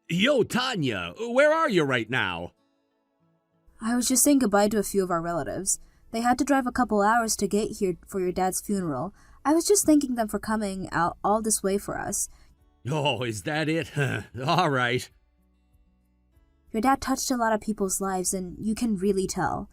Yo, Tanya, where are you right now? I was just saying goodbye to a few of our relatives. They had to drive a couple hours to get here for your dad's funeral. I was just thanking them for coming out all this way for us. Oh, is that it? All right. Your dad touched a lot of people's lives, and you can really tell.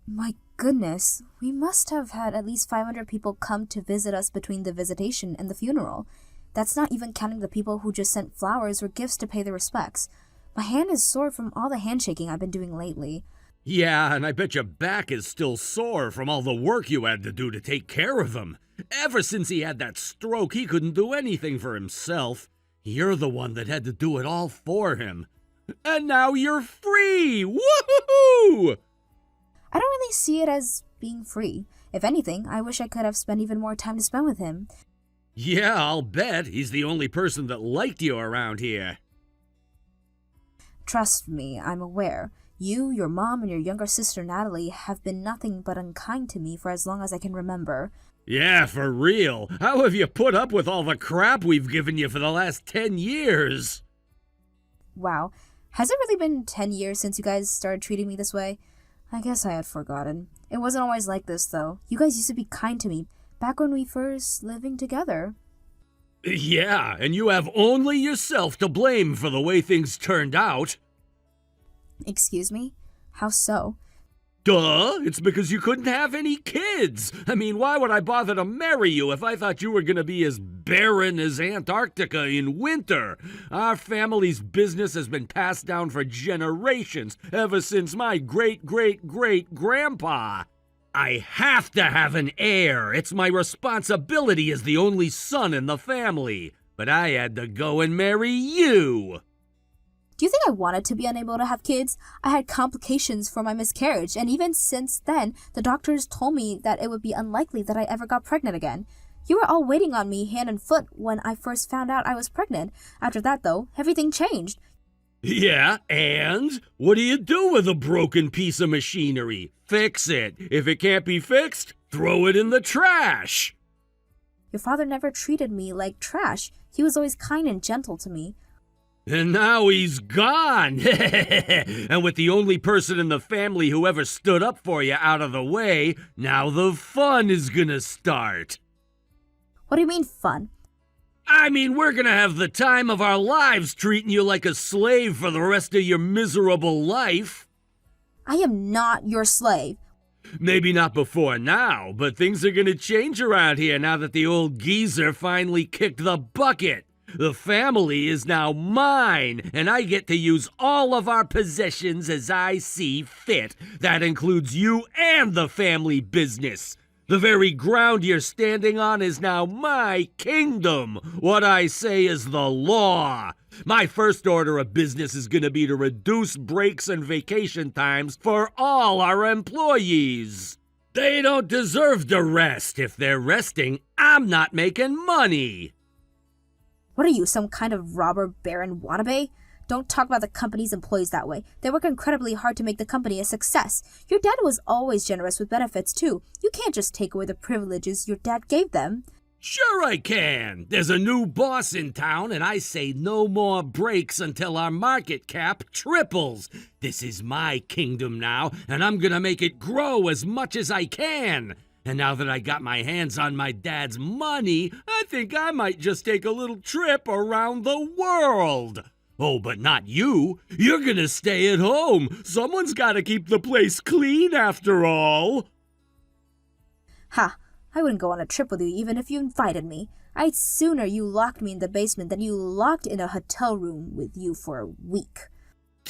My goodness, we must have had at least 500 people come to visit us between the visitation and the funeral. That's not even counting the people who just sent flowers or gifts to pay their respects. My hand is sore from all the handshaking I've been doing lately. Yeah, and I bet your back is still sore from all the work you had to do to take care of him. Ever since he had that stroke, he couldn't do anything for himself. You're the one that had to do it all for him. And now you're free! Woohoo! I don't really see it as being free. If anything, I wish I could have spent even more time to spend with him. Yeah, I'll bet. He's the only person that liked you around here. Trust me, I'm aware. You, your mom, and your younger sister Natalie have been nothing but unkind to me for as long as I can remember. Yeah, for real. How have you put up with all the crap we've given you for the last 10 years? Wow, has it really been 10 years since you guys started treating me this way? I guess I had forgotten. It wasn't always like this, though. You guys used to be kind to me, back when we first living together. Yeah, and you have only yourself to blame for the way things turned out. Excuse me? How so? Duh, it's because you couldn't have any kids. I mean, why would I bother to marry you if I thought you were gonna be as barren as Antarctica in winter? Our family's business has been passed down for generations, ever since my great-great-great-grandpa. I have to have an heir. It's my responsibility as the only son in the family. But I had to go and marry you. Do you think I wanted to be unable to have kids? I had complications for my miscarriage, and even since then, the doctors told me that it would be unlikely that I ever got pregnant again. You were all waiting on me hand and foot when I first found out I was pregnant. After that, though, everything changed. Yeah, and? What do you do with a broken piece of machinery? Fix it. If it can't be fixed, throw it in the trash. Your father never treated me like trash. He was always kind and gentle to me. And now he's gone. And with the only person in the family who ever stood up for you out of the way, now the fun is gonna start. What do you mean, fun? I mean, we're gonna have the time of our lives treating you like a slave for the rest of your miserable life. I am not your slave. Maybe not before now, but things are gonna change around here now that the old geezer finally kicked the bucket. The family is now mine, and I get to use all of our possessions as I see fit. That includes you and the family business. The very ground you're standing on is now my kingdom. What I say is the law. My first order of business is going to be to reduce breaks and vacation times for all our employees. They don't deserve to rest. If they're resting, I'm not making money. What are you, some kind of robber baron wannabe? Don't talk about the company's employees that way. They work incredibly hard to make the company a success. Your dad was always generous with benefits, too. You can't just take away the privileges your dad gave them. Sure I can. There's a new boss in town, and I say no more breaks until our market cap triples. This is my kingdom now, and I'm gonna make it grow as much as I can. And now that I got my hands on my dad's money, I think I might just take a little trip around the world. Oh, but not you. You're gonna stay at home. Someone's gotta keep the place clean after all. Ha! I wouldn't go on a trip with you even if you invited me. I'd sooner you locked me in the basement than you locked in a hotel room with you for a week.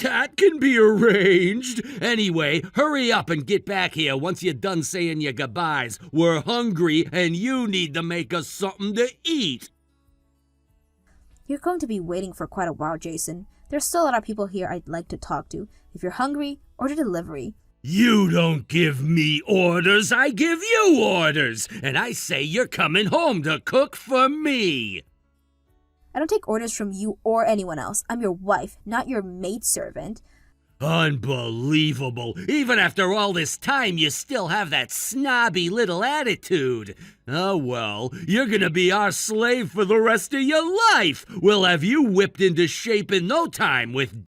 That can be arranged. Anyway, hurry up and get back here once you're done saying your goodbyes. We're hungry, and you need to make us something to eat. You're going to be waiting for quite a while, Jason. There's still a lot of people here I'd like to talk to. If you're hungry, order delivery. You don't give me orders, I give you orders. And I say you're coming home to cook for me. I don't take orders from you or anyone else. I'm your wife, not your maidservant. Unbelievable. Even after all this time, you still have that snobby little attitude. Oh well, you're gonna be our slave for the rest of your life. We'll have you whipped into shape in no time with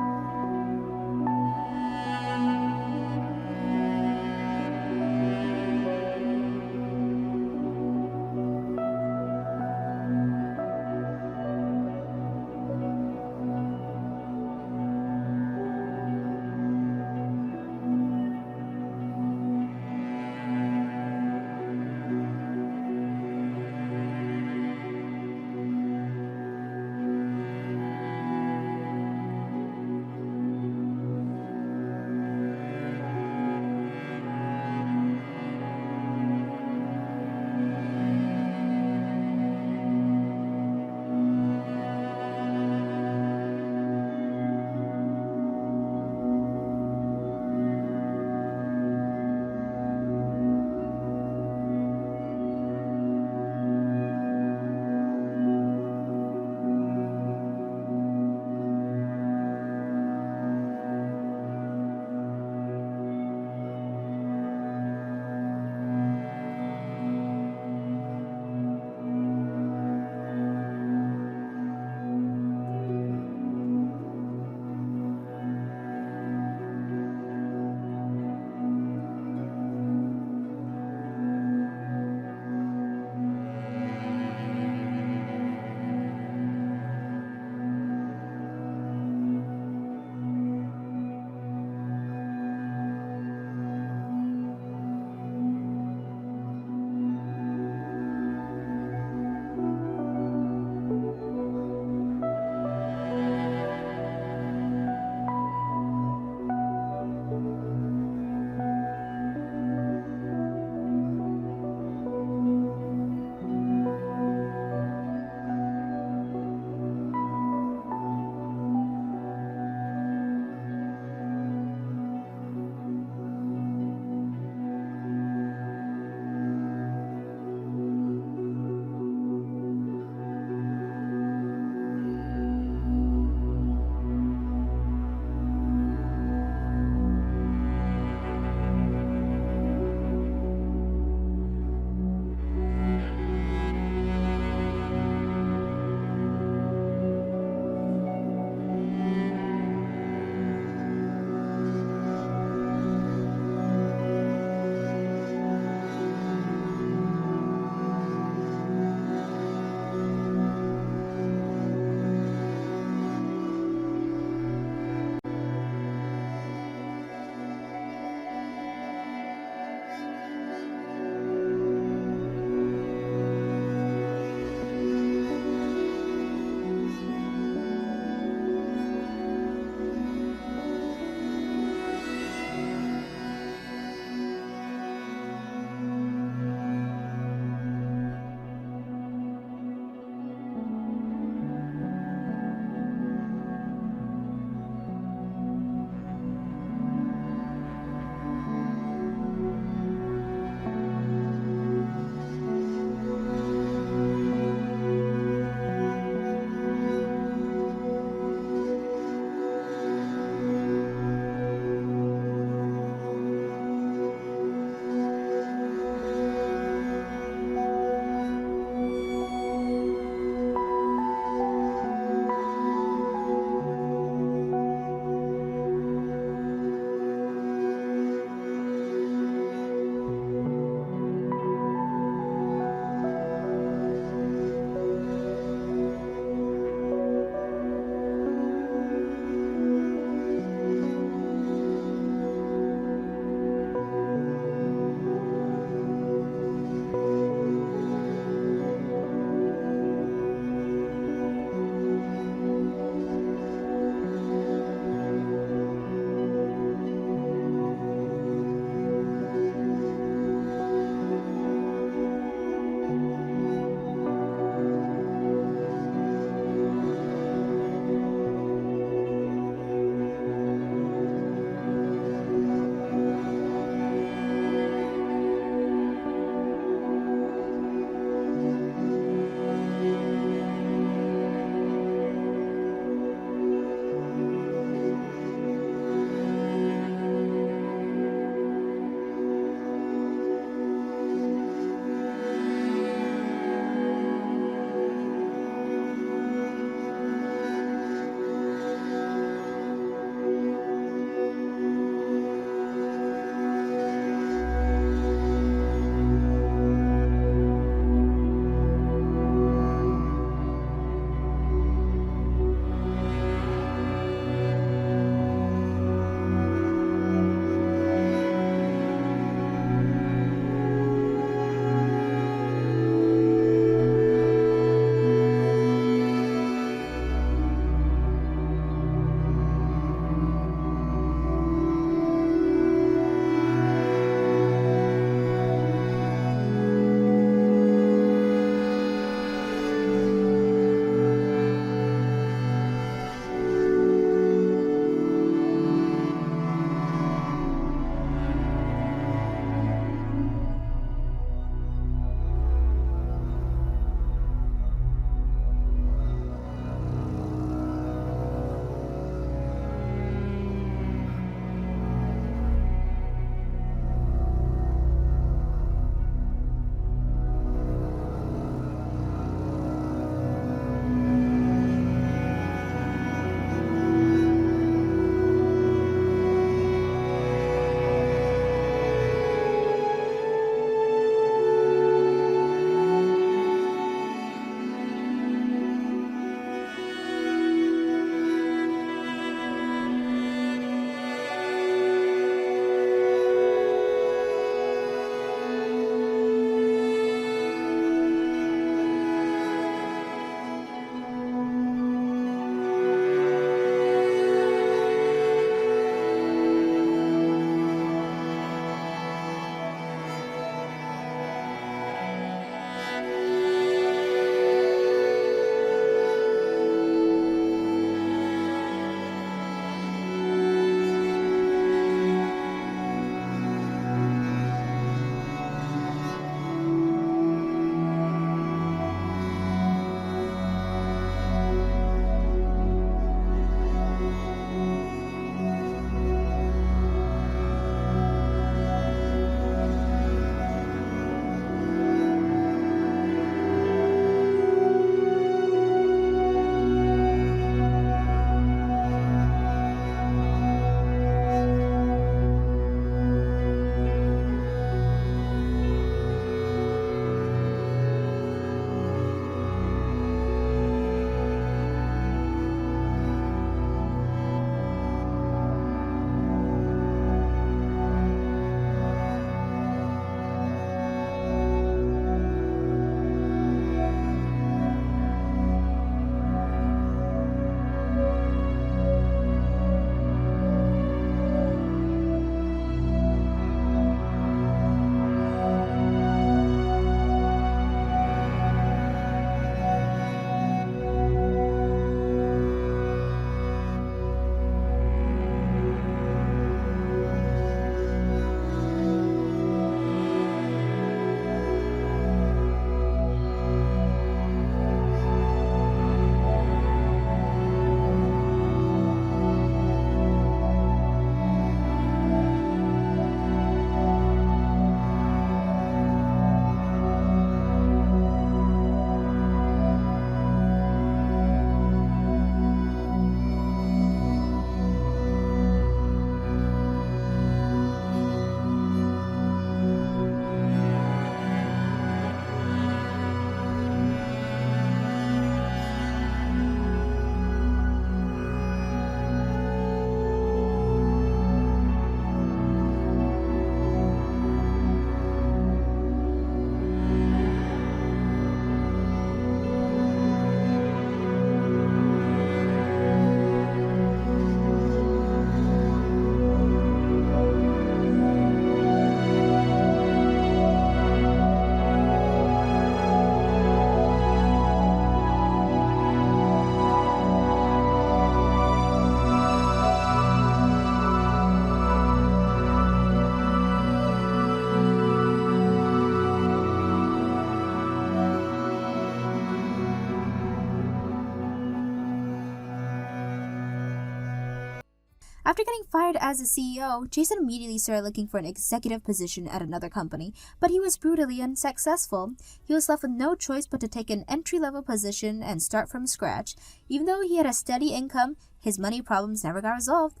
After getting fired as a CEO, Jason immediately started looking for an executive position at another company, but he was brutally unsuccessful. He was left with no choice but to take an entry-level position and start from scratch. Even though he had a steady income, his money problems never got resolved.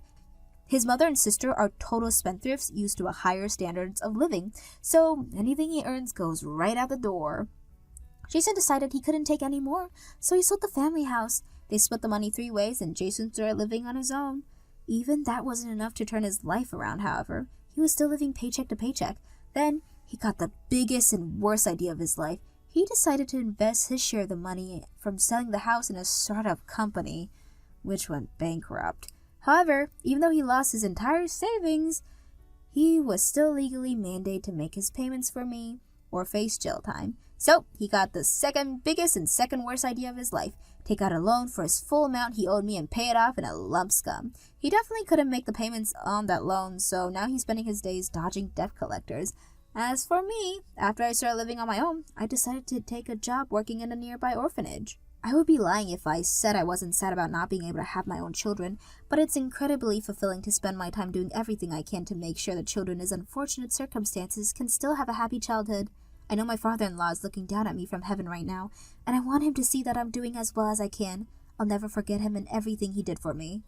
His mother and sister are total spendthrifts used to a higher standards of living, so anything he earns goes right out the door. Jason decided he couldn't take any more, so he sold the family house. They split the money 3 ways, and Jason started living on his own. Even that wasn't enough to turn his life around, however. He was still living paycheck to paycheck. Then, he got the biggest and worst idea of his life. He decided to invest his share of the money from selling the house in a startup company, which went bankrupt. However, even though he lost his entire savings, he was still legally mandated to make his payments for me or face jail time. So, he got the second biggest and second worst idea of his life. Take out a loan for his full amount he owed me and pay it off in a lump sum. He definitely couldn't make the payments on that loan, so now he's spending his days dodging debt collectors. As for me, after I started living on my own, I decided to take a job working in a nearby orphanage. I would be lying if I said I wasn't sad about not being able to have my own children, but it's incredibly fulfilling to spend my time doing everything I can to make sure the children in unfortunate circumstances can still have a happy childhood. I know my father-in-law is looking down at me from heaven right now, and I want him to see that I'm doing as well as I can. I'll never forget him and everything he did for me.